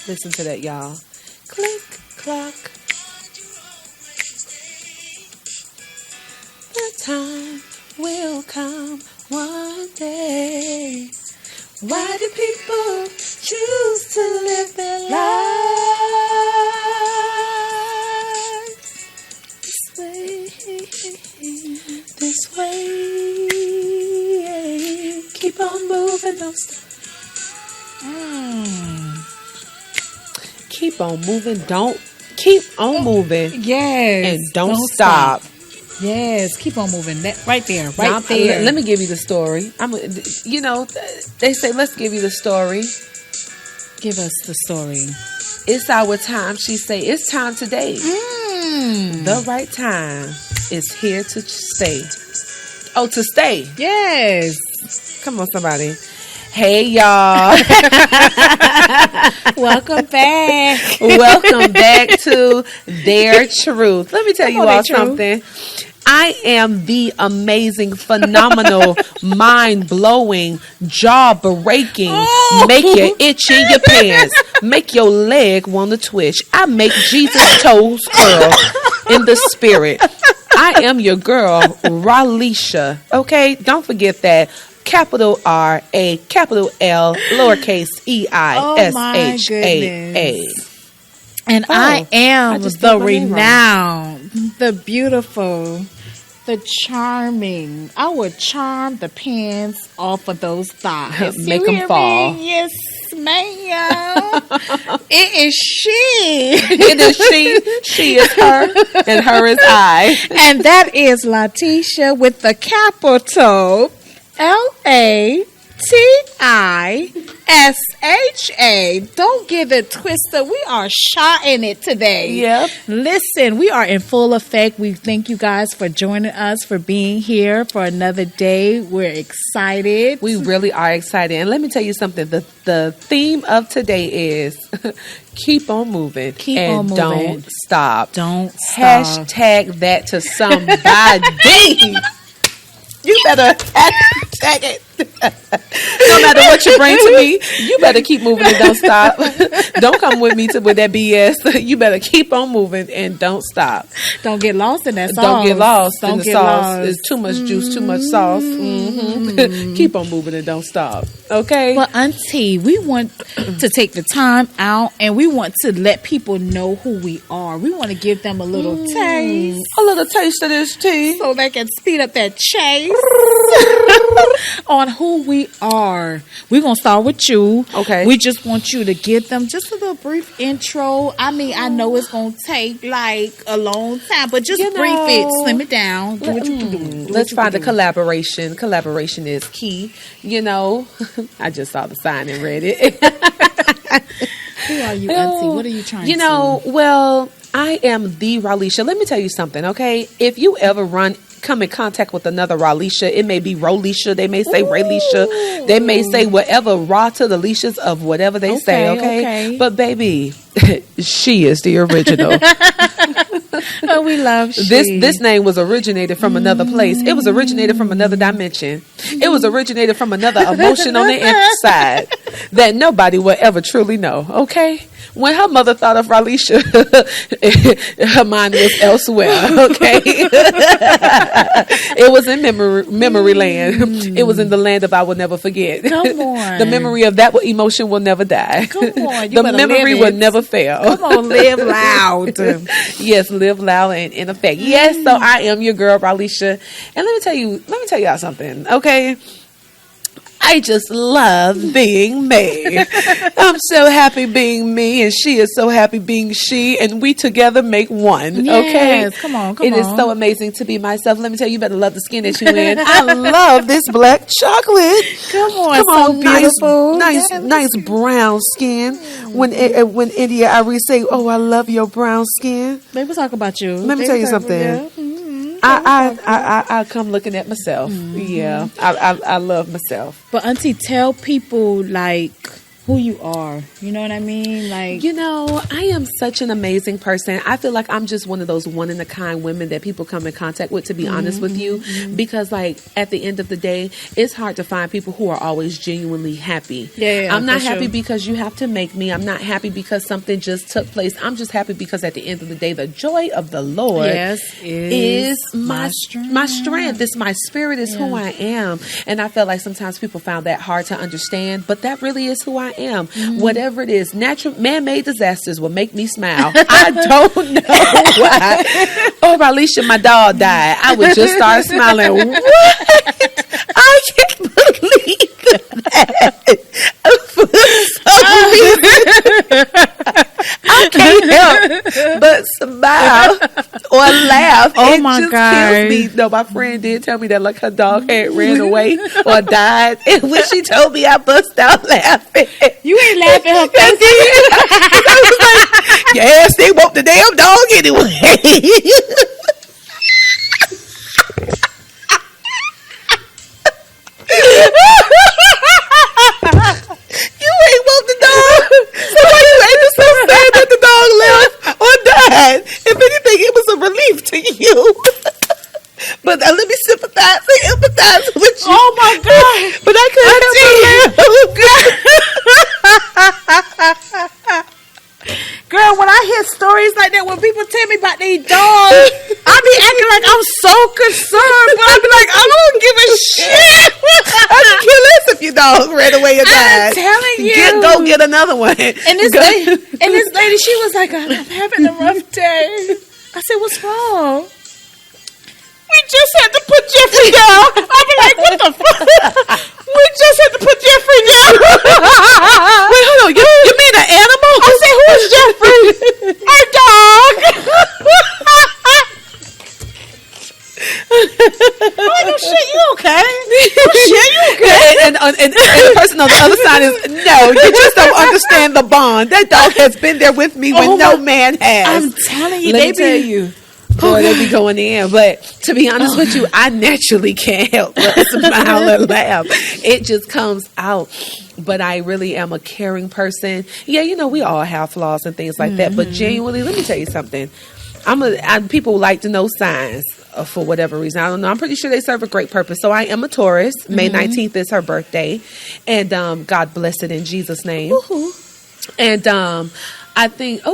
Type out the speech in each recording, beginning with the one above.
Listen to that, y'all. Click, clock. The time will come one day. Why do people choose to live their lives this way? Keep on moving, don't stop. Keep on moving, don't keep on moving. Yes, and don't stop. Yes, keep on moving. That right there, right there. Let me give you the story. They say let's give you the story. Give us the story. It's our time. She say it's time today. The right time is here to stay. Oh, to stay. Yes. Come on, somebody. Hey, y'all. Welcome back. Welcome back to Their Truth. Let me tell you all something. I am the amazing, phenomenal, mind-blowing, jaw-breaking, make you itch in your pants, make your leg want to twitch. I make Jesus' toes curl in the spirit. I am your girl, Raleisha. Okay? Don't forget that. Capital R-A, capital L, lowercase E-I-S-H-A-A. And I am the renowned, the beautiful, the charming. I would charm the pants off of those thighs. Make them fall. Me? Yes, ma'am. It is she. It is she. She is her, and her is I. And that is Latisha with the capital Latisha. Don't get it twisted. We are shotting it today. Yep. Listen, we are in full effect. We thank you guys for joining us, for being here for another day. We're excited. We really are excited. And let me tell you something. The theme of today is keep on moving. Keep on moving. Don't stop. Don't stop. Hashtag that to somebody. You better tag it. No matter what you bring to me, you better keep moving and don't stop. Don't come with me with that BS. You better keep on moving and don't stop. Don't get lost in that sauce. Don't get lost in the sauce. Lost. There's too much juice, too much sauce. Keep on moving and don't stop. Okay? But Auntie, we want to take the time out and we want to let people know who we are. We want to give them a little taste. A little taste of this tea. So they can speed up that chase on who we are. We're going to start with you. Okay. We just want you to give them just a little brief intro. I mean, I know it's going to take like a long time, but just brief it. Slim it down. Do what you can do. Let's find a collaboration. Collaboration is key. You know, I just saw the sign and read it. Who are you, Auntie? What are you trying to You know, well, I am the Raleisha. Let me tell you something, okay? If you ever come in contact with another Raleisha, it may be Roleisha, they may say Raleisha, they may say whatever, raw to the leashes of whatever they say, okay? But baby, she is the original. Oh, we love she. This name was originated from another place. It was originated from another dimension. It was originated from another emotion on the inside that nobody will ever truly know, okay? When her mother thought of Raleisha, her mind was elsewhere, okay? It was in memory land. It was in the land of I will never forget. Come on. The memory of that emotion will never die. Come on. The memory will never fail. Come on, live loud. Yes, live loud and in effect. Yes, so I am your girl, Raleisha. And let me tell y'all something, okay? I just love being me. I'm so happy being me, and she is so happy being she, and we together make one. Yes, okay, come on. It is so amazing to be myself. Let me tell you, you better love the skin that you in. I love this black chocolate. Come on, so beautiful. Nice brown skin. When India Irie say, "Oh, I love your brown skin." Maybe talk about you. Let me tell you something. I come looking at myself. Yeah, I love myself. But Auntie, tell people like who you are. You know what I mean? Like, I am such an amazing person. I feel like I'm just one of those one in a kind women that people come in contact with, to be honest with you, because like at the end of the day, it's hard to find people who are always genuinely happy. I'm not happy because you have to make me. I'm not happy because something just took place. I'm just happy because at the end of the day, the joy of the Lord is my strength. It's my spirit. Is who I am. And I feel like sometimes people found that hard to understand, but that really is who I am. Whatever it is, natural man-made disasters will make me smile. I don't know why. Oh, Raleisha, my dog died. I would just start smiling. What? I can't believe that. For some reason, I can't help but smile or laugh. Oh, my God. Kills me. No, my friend did tell me that like her dog had ran away or died. And when she told me, I bust out laughing. You ain't laughing her face. I was like, yes, they want the damn dog anyway. You ain't want the dog. So why you ain't so sad that the dog left or died? If anything, it was a relief to you. But let me sympathize and empathize with you. Oh my God. But I couldn't help but Girl, when I hear stories like that, when people tell me about their dogs, I be acting like I'm so concerned, but I be like, I don't give a shit. I could kill less if your dog ran away or died. I'm telling you. Go get another one. And this lady, she was like, I'm having a rough day. I said, what's wrong? We just had to put Jeffrey down. I be like, what the fuck? We just had to put Jeffrey down. Wait, hold on. You mean an animal? I said, who is Jeffrey? Our dog. Oh, no shit, you okay? Oh shit, you okay? And the person on the other side is, no, you just don't understand the bond. That dog has been there with me when no man has. I'm telling you, Let me tell you. Boy, they be going in. But to be honest with you, I naturally can't help but smile and laugh. It just comes out. But I really am a caring person. Yeah, we all have flaws and things like that. But genuinely, let me tell you something. People like to know signs for whatever reason. I don't know. I'm pretty sure they serve a great purpose. So I am a Taurus. May 19th is her birthday. And God bless it in Jesus' name. And I think,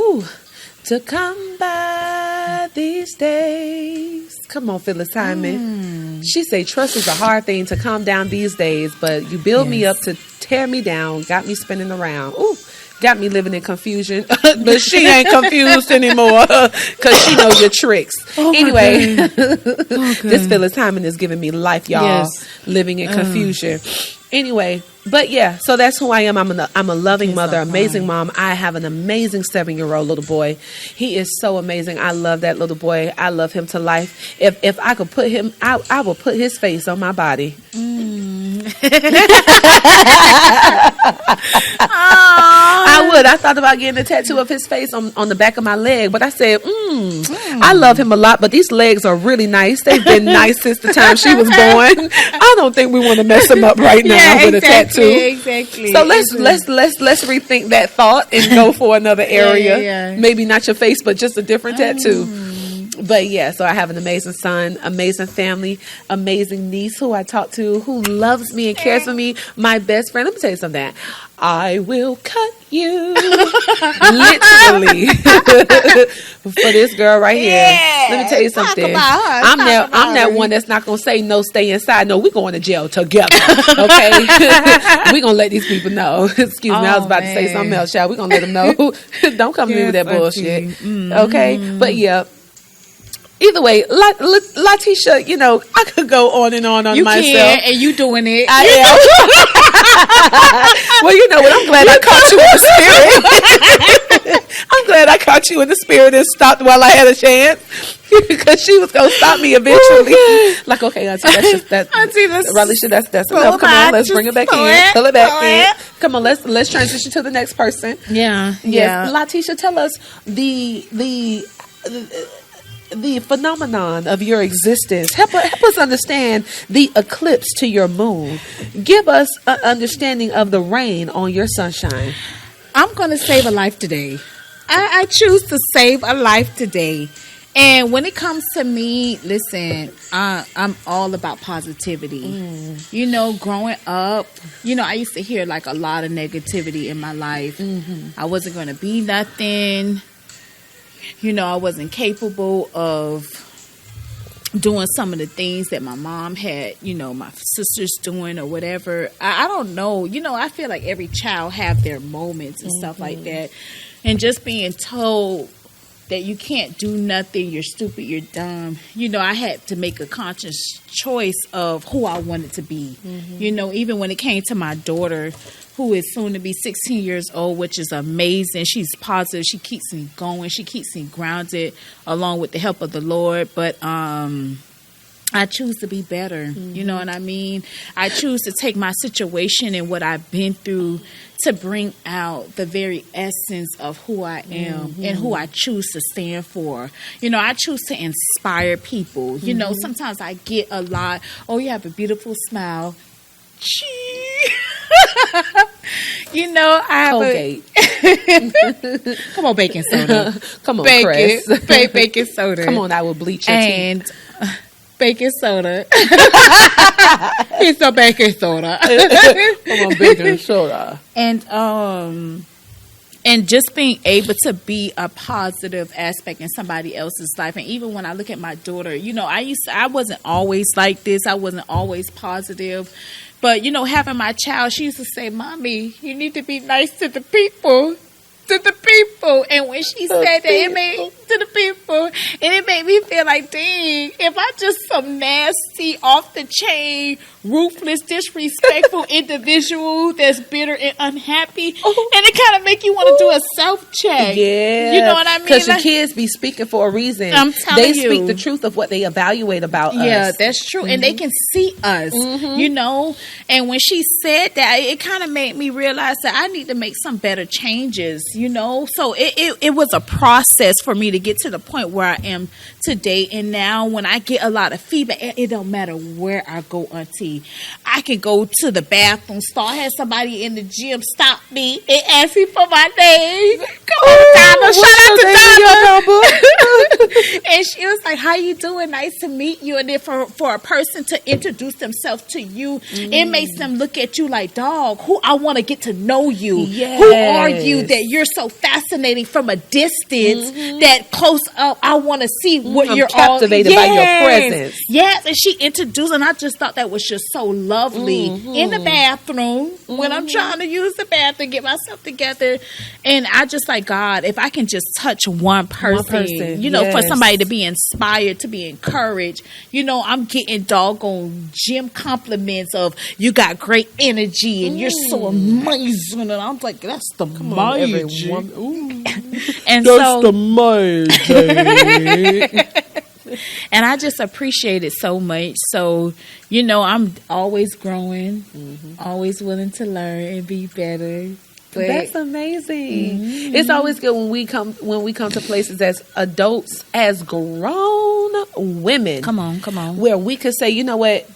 to come by these days. Come on, Phyllis Hyman. She say trust is a hard thing to calm down these days, but you build me up to tear me down, got me spinning around. Ooh, got me living in confusion. But she ain't confused anymore because she knows your tricks. Anyway, this Phyllis Hyman is giving me life, y'all. Living in confusion. Anyway, but yeah, so that's who I am. I'm a loving mother, amazing mom. I have an amazing 7-year-old little boy. He is so amazing. I love that little boy. I love him to life. If I could put him, I will put his face on my body. I would. I thought about getting a tattoo of his face on the back of my leg, but I said, I love him a lot, but these legs are really nice. They've been nice since the time she was born. I don't think we want to mess him up right now with a tattoo. Exactly. So let's rethink that thought and go for another area. Maybe not your face, but just a different tattoo. But yeah, so I have an amazing son, amazing family, amazing niece who I talk to, who loves me and cares for me. My best friend. Let me tell you something. I will cut you literally for this girl right here. Let me tell you something. I'm that one that's not gonna say no, stay inside. No, we're going to jail together. Okay, we're gonna let these people know. Excuse me, I was about to say something else, child. We're gonna let them know. Don't come to me with that bullshit. Okay, but yeah. Either way, Latisha, I could go on and on myself. You can, and you doing it. I am. Well, you know what? I'm glad I caught you in the spirit. I'm glad I caught you in the spirit and stopped while I had a chance. Because she was going to stop me eventually. Like, okay, Auntie, that's just that. Auntie, Raleisha, that's enough. Come on, let's bring it back in. Pull it back in. Come on, let's transition to the next person. Yeah. Yes. Latisha, tell us the phenomenon of your existence. Help us understand the eclipse to your moon. Give us an understanding of the rain on your sunshine. I'm going to save a life today. I choose to save a life today. And when it comes to me, listen, I'm all about positivity. You know, growing up, you know, I used to hear like a lot of negativity in my life. I wasn't going to be nothing. You know, I wasn't capable of doing some of the things that my mom had, you know, my sisters doing or whatever. I don't know. You know, I feel like every child have their moments and stuff like that. And just being told that you can't do nothing, you're stupid, you're dumb. You know, I had to make a conscious choice of who I wanted to be. You know, even when it came to my daughter, who is soon to be 16 years old, which is amazing. She's positive. She keeps me going. She keeps me grounded along with the help of the Lord. But I choose to be better. You know what I mean? I choose to take my situation and what I've been through to bring out the very essence of who I am and who I choose to stand for. You know, I choose to inspire people. You know, sometimes I get a lot, oh, you have a beautiful smile. You know, I have Colgate. Come on, baking soda. Come on, Chris. Baking soda. Come on, I will bleach your teeth. Baking soda. It's a baking soda. Come on, baking soda. And just being able to be a positive aspect in somebody else's life. And even when I look at my daughter, you know, I wasn't always like this. I wasn't always positive. But, you know, having my child, she used to say, Mommy, you need to be nice to the people. To the people. And when she said that, it made me feel like, dang, if I just some nasty, off the chain, ruthless, disrespectful individual that's bitter and unhappy, and it kind of make you want to do a self-check. Yeah. You know what I mean? Because your kids be speaking for a reason. I'm telling you. They speak the truth of what they evaluate about us. Yeah, that's true. And they can see us, you know? And when she said that, it kind of made me realize that I need to make some better changes, you know? So it was a process for me to get to the point where I am today. And now when I get a lot of feedback, it don't matter where I go, Auntie. I can go to the bathroom stall, have somebody in the gym stop me and ask me for my name. Come on, Donna. Shout out to Donna. And she was like, how you doing? Nice to meet you. And then for a person to introduce themselves to you, it makes them look at you like, dog, who I want to get to know you. Yes. Who are you that you're so fascinating from a distance that close up I want to see what I'm you're captivated by your presence. Yes, and she introduced, and I just thought that was just so lovely in the bathroom when I'm trying to use the bathroom, get myself together. And I just like, God, if I can just touch one person, you know, for somebody to be inspired, to be encouraged, you know, I'm getting doggone gym compliments of you got great energy and you're so amazing. And I'm like, that's the magic. And that's the magic. And I just appreciate it so much. So, you know, I'm always growing, always willing to learn and be better. But that's amazing. It's always good when we come to places as adults, as grown women. Come on. Where we could say, you know what,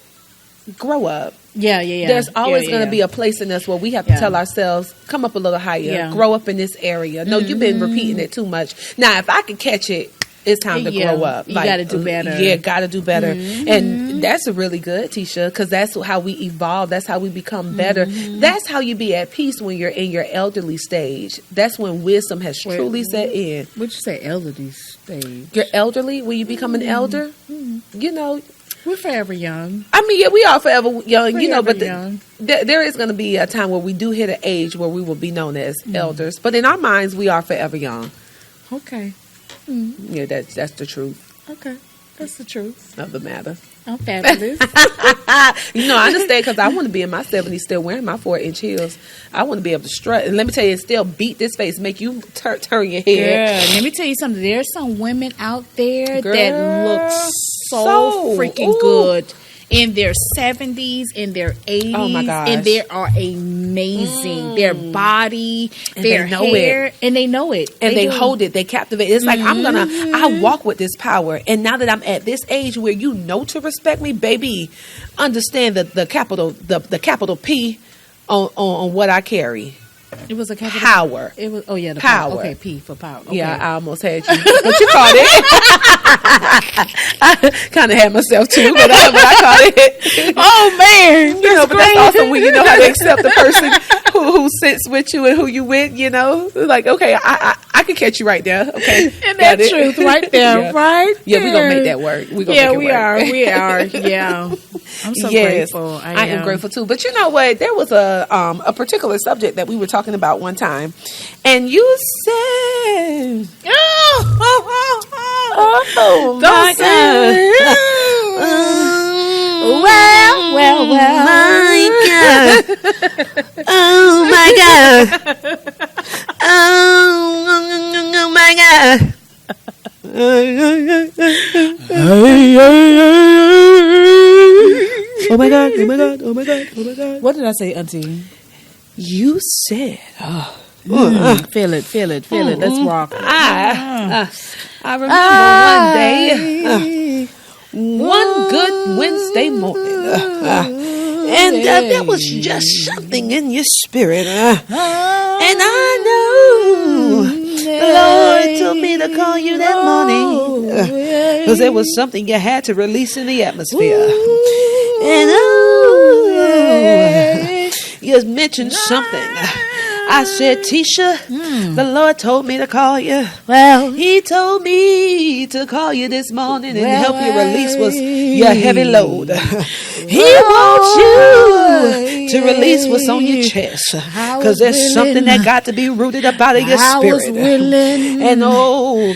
grow up. Yeah. There's always going to be a place in us where we have to tell ourselves, come up a little higher, grow up in this area. No, you've been repeating it too much. Now, if I could catch it, it's time to grow up. You got to do better. Yeah, got to do better. And that's really good, Tisha, because that's how we evolve. That's how we become better. That's how you be at peace when you're in your elderly stage. That's when wisdom has truly set in. What'd you say, elderly stage? You're elderly, when you become an elder, you know. We're forever young. I mean, yeah, we are forever young, you know, but young. There is going to be a time where we do hit an age where we will be known as elders. But in our minds, we are forever young. Okay. Yeah, that's the truth. Okay. That's the truth of the matter. I'm fabulous. You know, I understand because I want to be in my 70s still wearing my 4-inch heels. I want to be able to strut. And let me tell you, still beat this face, make you turn your head. Girl, let me tell you something. There's some women out there that look so freaking good in their 70s, in their 80s. Oh my gosh. And they are amazing. Their body, and their hair, and they know it. And they hold it. They captivate. It's like, I walk with this power. And now that I'm at this age where you know to respect me, baby, understand the capital P on what I carry. It was a capital power. It was the power. Okay, P for power. Okay. Yeah, I almost had you. But you caught it. I kind of had myself too, but I caught it. Oh man, but that's awesome when you know how to accept the person who sits with you and who you with. Like, okay, I can catch you right there. Okay, and that truth right there, yeah. right? Yeah, we're gonna make that work. We are. We are. Yeah, I'm so grateful. I am grateful too. But you know what? There was a particular subject that we were talking about one time, and you said, "Oh my God." Well, my God. Oh my God. Oh my God. Oh my God. Oh my God. Oh my God. Oh my God. What did I say, Auntie? You said, feel it. Let's rock. I remember one good Wednesday morning, and there was just something in your spirit, and I know the Lord told me to call you that morning because there was something you had to release in the atmosphere, and you mentioned something. I said, Tisha, the Lord told me to call you. Well, He told me to call you this morning and help you release your heavy load. He wants you to release what's on your chest, because there's something that got to be rooted up out of your spirit. And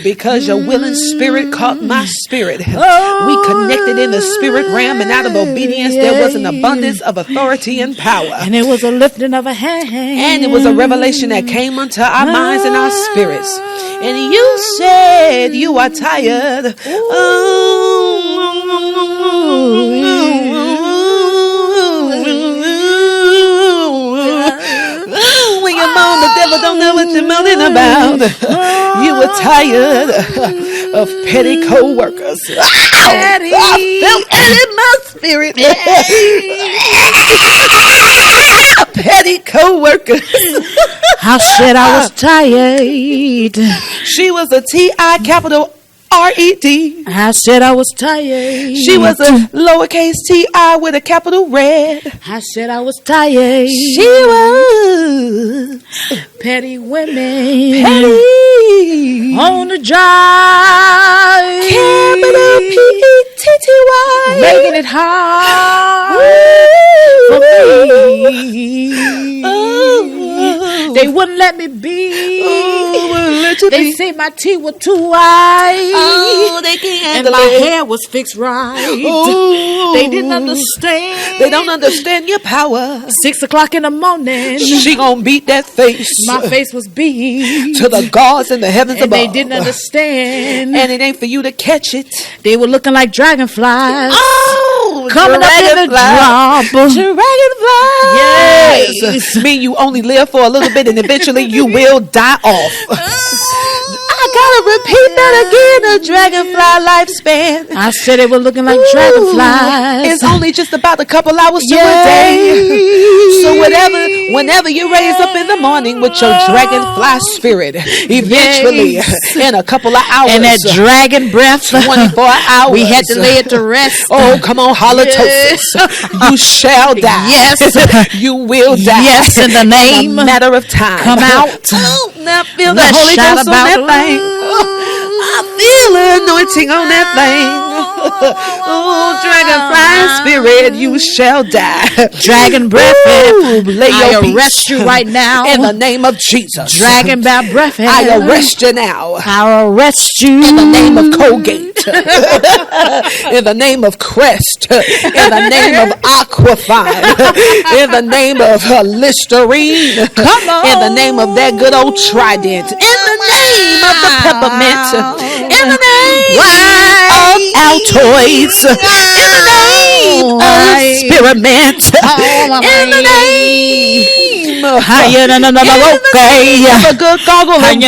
because your willing spirit caught my spirit, we connected in the spirit realm, and out of obedience there was an abundance of authority and power. And it was a lifting of a hand. And it was a revelation that came unto our minds and our spirits. And you said you are tired. When you moan, the devil don't know what you're moaning about. You were tired of petty co-workers. Petty. I felt it in my spirit. Petty co-workers. I said I was tired. She was a T-I capital R-E-D. I said I was tired. She was a lowercase T-I with a capital red. I said I was tired. She was petty women. petty On the job. capital P-E-T-T-Y. Making it hard for me. They wouldn't let me be. They say my teeth were too wide. They can't. And my hair was fixed right. They didn't understand. They don't understand your power. 6 o'clock in the morning. She gonna beat that face. My face was beat to the gods in the heavens and above. they didn't understand. And it ain't for you to catch it. They were looking like dragonflies. Coming up in the drop. Dragonflies. Yes. Mean you only live for a little bit and eventually you will die off. I gotta repeat that again. A dragonfly lifespan. I said they were looking like dragonflies. It's only just about a couple hours to a day. So whenever you raise up in the morning with your dragonfly spirit, eventually in a couple of hours, and that dragon breath, 24 hours, we had to lay it to rest. Oh, come on, halitosis. You shall die. Yes. You will die. Yes, in the name. In a matter of time. Come out. Oh, now feel the Let's Holy shout Ghost on about that thing. I feel the anointing on that thing. Oh, dragonfly spirit, you shall die. Dragon breath, lay your I arrest you right now. In the name of Jesus. Dragon breath, I arrest you now. I arrest you. In the name of Colgate. In the name of Crest. In the name of Aquafine. In the name of Listerine. Come on. In the name of that good old Trident. In the name of the peppermint. In the name of our toys. In the name of experiment. In the name of a good goggle and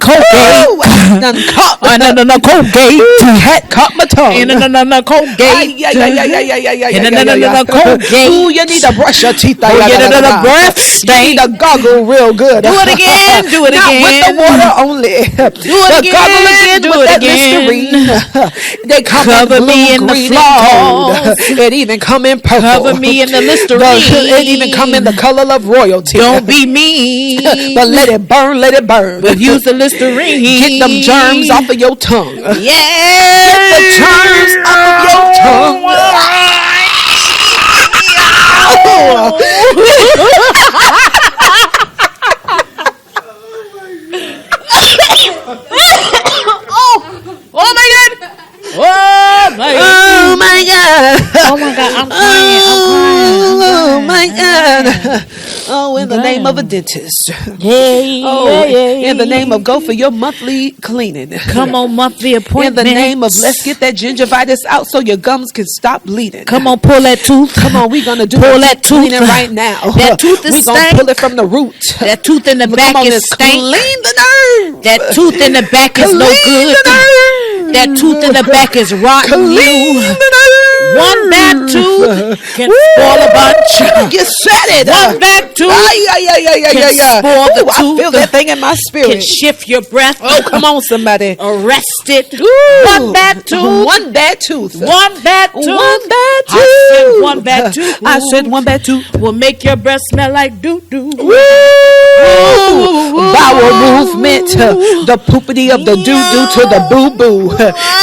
Colgate had caught my tongue. Ooh, you need to brush your teeth. You need to goggle real good. Do it again. Do it again. Not with the water only. Do it again. Do it again. They cover me in the gold. It even come in purple. Cover me in the Listerine. It even come in the color of royalty. Don't be mean. But let it burn, let it burn. But use the Listerine. Get them germs off of your tongue. Yeah. Get the germs off of your tongue. Oh my God. Oh my God. Oh my God. Oh my God. I'm crying. Oh my God. Oh, in the name of a dentist. Hey, Oh, in the name of go for your monthly cleaning. Come on, monthly In appointment. the name of let's get that gingivitis out so your gums can stop bleeding. Come on, pull that tooth. Come on, we're gonna do Pull that tooth cleaning right now. That tooth is We're gonna stank. pull it from the root. That tooth in the back Come on, is let's stank. clean the nerve. That tooth in the back is no Clean good. the nerve. That tooth in the back is rotten. Clean the nerve. One bad tooth can spoil a bunch. You said it. One bad tooth Can spoil the I tooth. feel that thing in my can spirit. shift your breath. Oh, come on, somebody. Arrest it. Ooh. One bad tooth. One bad tooth. One bad tooth. One bad tooth. I said one bad tooth. I said one bad tooth. Will make your breath smell like doo-doo. Woo! Bowel movement, the poopity of the doo-doo to the boo-boo.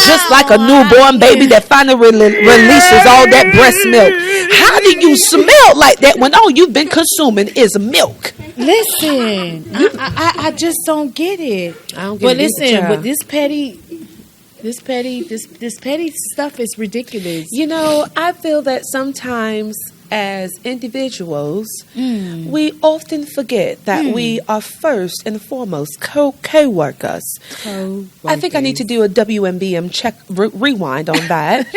Just like a newborn baby that finally releases all that breast milk. How do you smell like that when all you've been consuming is milk? Listen, I just don't get it. I don't get but it either, listen, child. but this petty stuff is ridiculous. You know, I feel that sometimes as individuals, we often forget that we are first and foremost co-workers. I think I need to do a WMBM check rewind on that.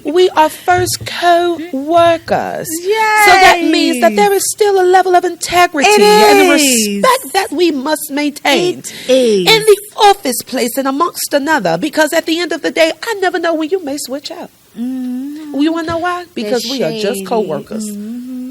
We are first co-workers. Yay! So that means that there is still a level of integrity and a respect that we must maintain in the office place and amongst another. Because at the end of the day, I never know when you may switch out. You want to know why? Because we are just co-workers.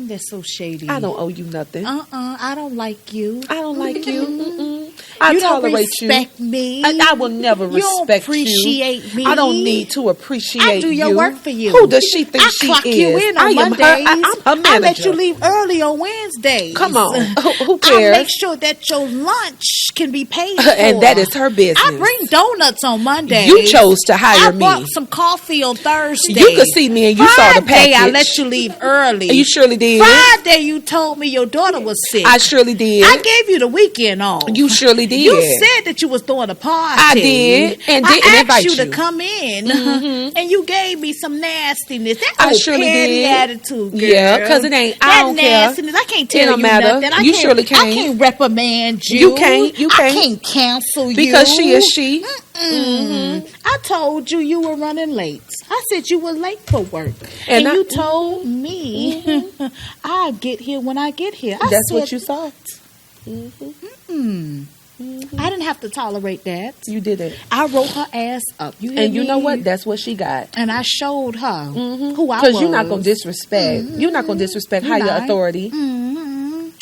They're so shady. I don't owe you nothing. I don't like you. I don't like you. I you tolerate don't respect you. me. I will never You don't respect appreciate you. me. I don't need to appreciate you. I do your work for you. Who does she think I she clock is? you in on I am Mondays. I'm her manager. I let you leave early on Wednesdays. Come on. Who I cares? make sure that your lunch can be paid for. And that is her business. I bring donuts on Mondays. You chose to hire me. I bought some coffee on Thursday. You could see me and you saw the Friday, package. I let you leave early. You surely did. Friday, you told me your daughter was sick. I surely did. I gave you the weekend off. You surely did. You said that you was throwing a party. I did, and didn't I invite asked you you. to come in, and you gave me some nastiness. That I old surely petty did. attitude, girl. Yeah, because it ain't. I That don't care. nastiness. I can't tell It don't you matter. nothing. You surely can't. I can't reprimand you. You can't. You can't. I can't cancel you Because she is she. I told you were running late. I said you were late for work, And and I- you told me I'll get here when I get here. I That's said, what you thought. I didn't have to tolerate that. You did it. I wrote her ass up. You hear And you me? know what? That's what she got. And I showed her who I was. Because you're not going to disrespect. You're not going to disrespect You're higher not. authority.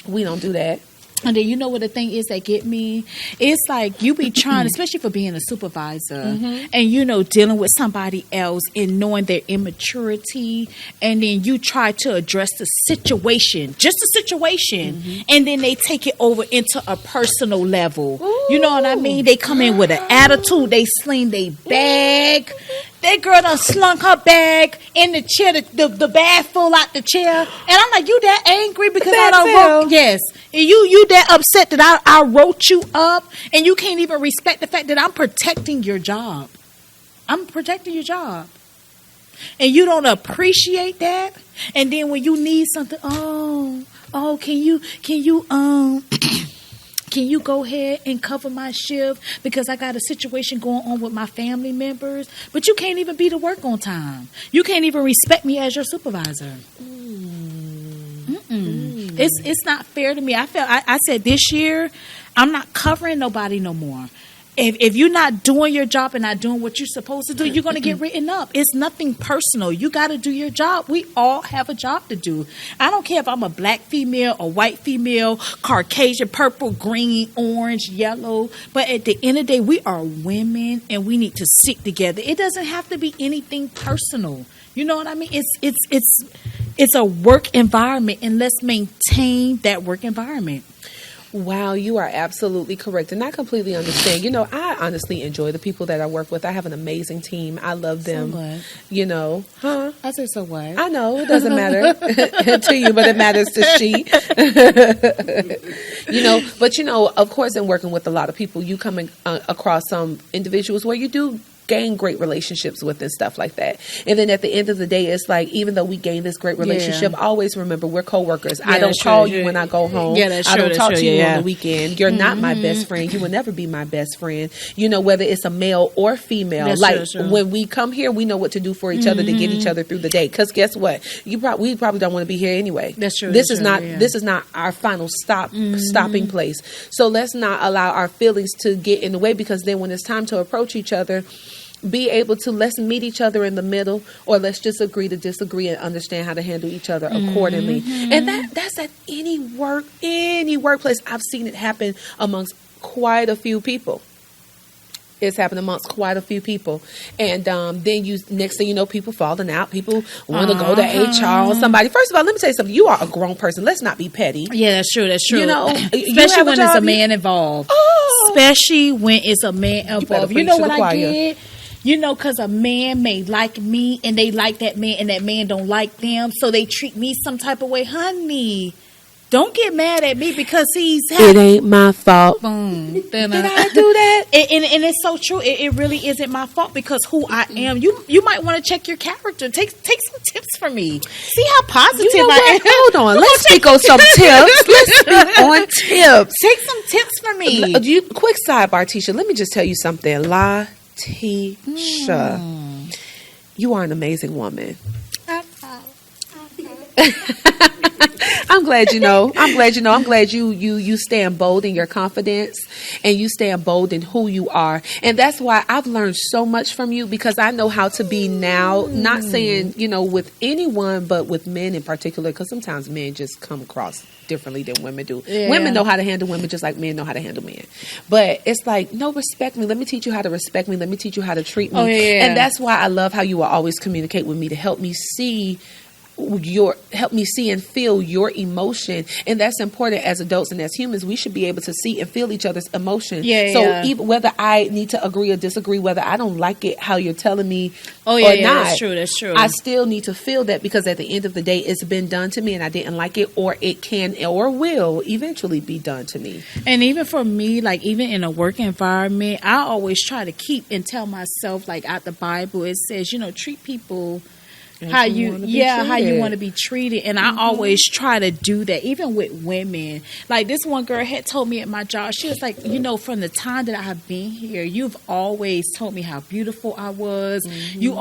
We don't do that. And then you know what the thing is that get me? It's like you be trying, especially for being a supervisor, and you know dealing with somebody else and knowing their immaturity, and then you try to address the situation, just the situation, and then they take it over into a personal level. You know what I mean? They come in with an attitude. They sling their bag. That girl done slung her bag in the chair, the bag full out the chair. And I'm like, you that angry because I done wrote, yes. And you that upset that I wrote you up and you can't even respect the fact that I'm protecting your job. I'm protecting your job. And you don't appreciate that. And then when you need something, can you can you go ahead and cover my shift because I got a situation going on with my family members? But you can't even be to work on time. You can't even respect me as your supervisor. It's not fair to me. I said this year, I'm not covering nobody no more. If you're not doing your job and not doing what you're supposed to do, you're going to get written up. It's nothing personal. You got to do your job. We all have a job to do. I don't care if I'm a black female, a white female, Caucasian, purple, green, orange, yellow. But at the end of the day, we are women and we need to stick together. It doesn't have to be anything personal. You know what I mean? It's a work environment, and let's maintain that work environment. Wow, you are absolutely correct. And I completely understand. I honestly enjoy the people that I work with. I have an amazing team. I love them. So what? I said, so what? I know, it doesn't matter to you, but it matters to she. But of course, in working with a lot of people, you come across some individuals where you do gain great relationships with and stuff like that. And then at the end of the day, it's like, even though we gain this great relationship, always remember we're co-workers. I don't call you when I go home. I don't talk to you on the weekend. You're not my best friend. You will never be my best friend. Whether it's a male or female. When we come here, we know what to do for each other to get each other through the day. Because guess what? We probably don't want to be here anyway. That's true. This is not our final stopping place. So let's not allow our feelings to get in the way, because then when it's time to approach each other, be able to, let's meet each other in the middle, or let's just agree to disagree and understand how to handle each other accordingly. And that's at any workplace. I've seen it happen amongst quite a few people. It's happened amongst quite a few people. And then next thing you know, people falling out. People want to go to HR or somebody. First of all, let me tell you something. You are a grown person. Let's not be petty. Yeah, that's true. Especially when it's a man involved. Especially when it's a man involved. You know what I did? Because a man may like me and they like that man and that man don't like them, so they treat me some type of way. Honey, don't get mad at me because it ain't my fault. Boom. Did I do that? And it's so true. It really isn't my fault, because who I am. You might want to check your character. Take some tips from me. See how positive I am. Hold on. Let's speak on some tips. Let's speak on tips. Take some tips from me. Quick sidebar, Tisha. Let me just tell you something. Latisha, you are an amazing woman. I'm glad you know. I'm glad you stand bold in your confidence, and you stand bold in who you are. And that's why I've learned so much from you, because I know how to be now, not saying, with anyone, but with men in particular, because sometimes men just come across differently than women do. Yeah. Women know how to handle women just like men know how to handle men. But it's like, no, respect me. Let me teach you how to respect me. Let me teach you how to treat me. Oh, yeah. And that's why I love how you will always communicate with me to help me see and feel your emotion. And that's important. As adults and as humans, we should be able to see and feel each other's emotion. Even whether I need to agree or disagree, whether I don't like it how you're telling me or not, that's true. I still need to feel that, because at the end of the day, it's been done to me and I didn't like it, or it can or will eventually be done to me. And even for me, like even in a work environment, I always try to keep and tell myself, like out the Bible, it says, treat people how you want to be treated. And I always try to do that, even with women. Like this one girl had told me at my job, she was like, from the time that I have been here, you've always told me how beautiful I was. You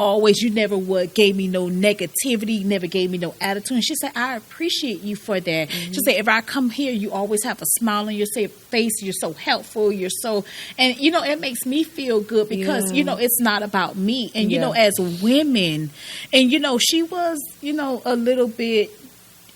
never gave me no negativity, never gave me no attitude. And she said, I appreciate you for that. She said, if I come here, you always have a smile on your face. You're so helpful. And it makes me feel good, because it's not about me. And as women, and she was, a little bit,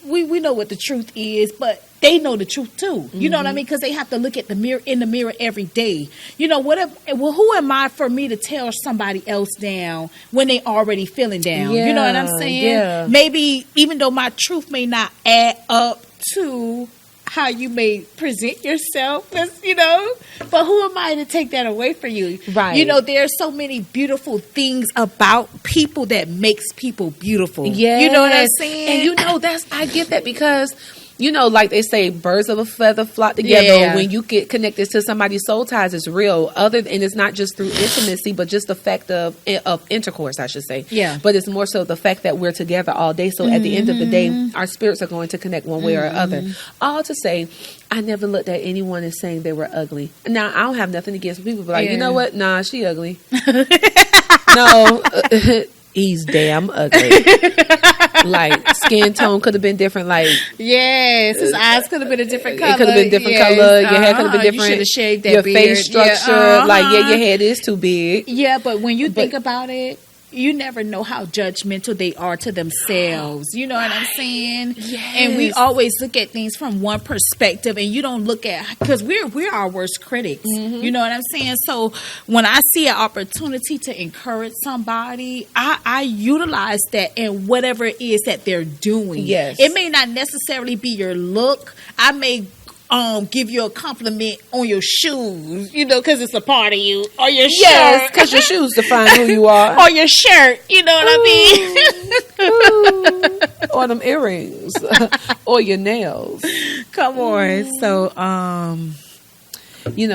we know what the truth is, but they know the truth too. You know what I mean? Because they have to look at in the mirror every day. Who am I for me to tell somebody else down when they already feeling down? You know what I'm saying? Yeah. Maybe even though my truth may not add up to how you may present yourself, but who am I to take that away from you? Right. There's so many beautiful things about people that makes people beautiful. Yeah. You know what I'm saying? And I get that, because like they say, birds of a feather flock together. Yeah. When you get connected to somebody's soul ties, it's real. And it's not just through intimacy, but just the fact of intercourse, I should say. Yeah. But it's more so the fact that we're together all day. So at the end of the day, our spirits are going to connect one way or other. All to say, I never looked at anyone as saying they were ugly. Now, I don't have nothing against people, but like, you know what? Nah, she ugly. No, he's damn ugly. Like, skin tone could have been different. Like, yes, his eyes could have been a different color. It could have been different color. Your hair could have been different. You should have shaved that your beard. Face structure. Like, your head is too big. Yeah, but when you think about it, you never know how judgmental they are to themselves. You know what I'm saying? Yes. And we always look at things from one perspective, and you don't look at, because we're our worst critics. You know what I'm saying? So when I see an opportunity to encourage somebody, I utilize that in whatever it is that they're doing. Yes. It may not necessarily be your look. I may give you a compliment on your shoes, because it's a part of you, or your shirt. Yes, because your shoes define who you are. Or your shirt, you know what I mean? Or them earrings. Or your nails. Come on. So,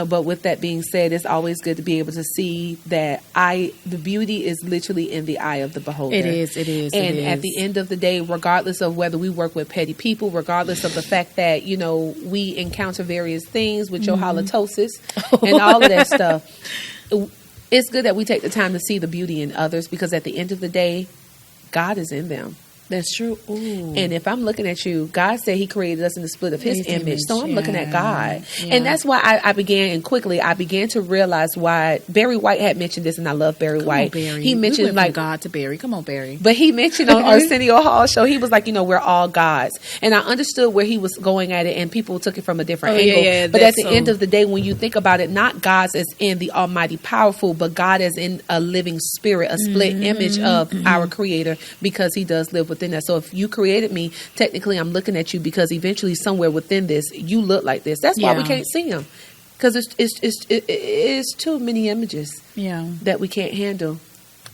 but with that being said, it's always good to be able to see that the beauty is literally in the eye of the beholder. It is. And at the end of the day, regardless of whether we work with petty people, regardless of the fact that, we encounter various things with your halitosis and all of that stuff, it's good that we take the time to see the beauty in others, because at the end of the day, God is in them. That's true. Ooh. And if I'm looking at you, God said he created us in the split of his image. So I'm looking at God. Yeah. And that's why I began to realize why Barry White had mentioned this, and I love Barry White. Barry. He mentioned we went from God to Barry. Come on, Barry. But he mentioned on Arsenio Hall show, he was like, we're all gods. And I understood where he was going at it, and people took it from a different angle. Yeah, but at the end of the day, when you think about it, not gods as in the almighty powerful, but God as in a living spirit, a split image of our creator, because he does live within us. So if you created me, technically I'm looking at you because eventually somewhere within this, you look like this. That's why we can't see him, because it's too many images that we can't handle.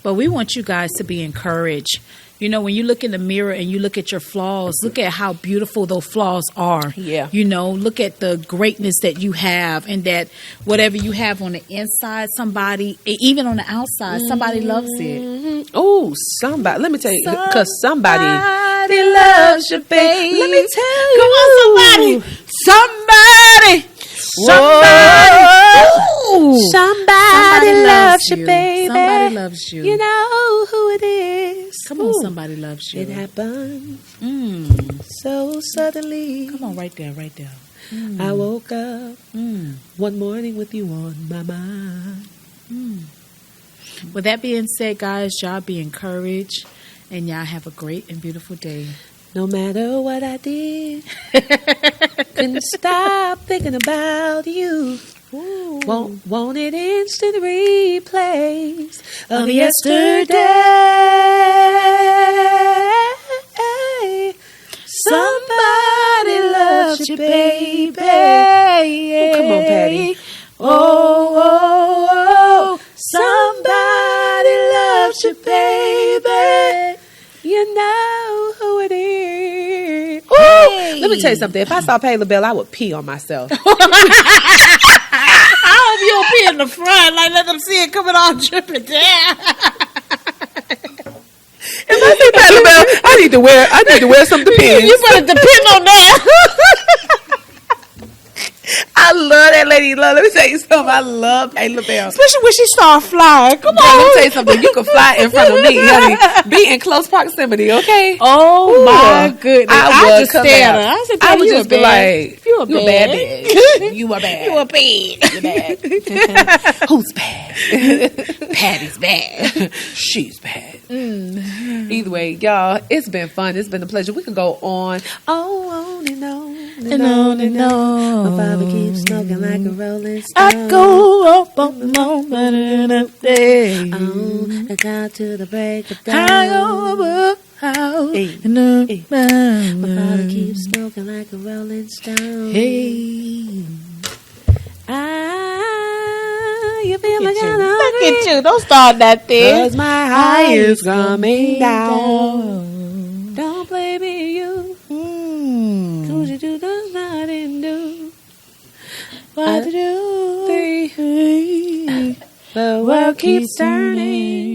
But we want you guys to be encouraged. When you look in the mirror and you look at your flaws, look at how beautiful those flaws are. Yeah. Look at the greatness that you have, and that whatever you have on the inside, somebody, even on the outside, somebody loves it. Oh, somebody. Let me tell you, because somebody loves you, baby. Let me tell you. Come on, somebody. Somebody loves you, baby. Somebody loves you. You know who it is. Come on, somebody loves you. It happened so suddenly. Come on, right there. I woke up one morning with you on my mind. With that being said, guys, y'all be encouraged, and y'all have a great and beautiful day. No matter what I did, couldn't stop thinking about you. Ooh. Want it instant replays of yesterday. Somebody loves you, baby. Oh, come on, Patty. Oh, somebody loves you, baby. You know who it is. Ooh, hey. Let me tell you something. If I saw Pay LaBelle, I would pee on myself. I hope you'll pee in the front, like let them see it coming all dripping down. If I see Pay LaBelle, I need to wear some Depends. You better depend on that. I love that lady. Let me tell you something. I love Pay LaBelle. Especially when she start flying. Come on. Let me tell you something. You can fly in front of me, honey. Be in close proximity, okay? Oh, my goodness. I would just stare at her. I would just be like, you a bad bitch. You a bad. You a bad. You're bad. Who's bad? Patty's bad. She's bad. Either way, y'all, it's been fun. It's been a pleasure. We can go on and on and on and on. My father keeps smoking like a rolling stone. I go up on the moment of day. I got to the break of dawn. I go up. My father keeps smoking like a rolling stone. Hey. You feel like I'm Look at you. Don't start that thing. 'Cause my high is coming down. Don't blame me, you. 'Cause you do 1, 2, 3. The world keeps turning.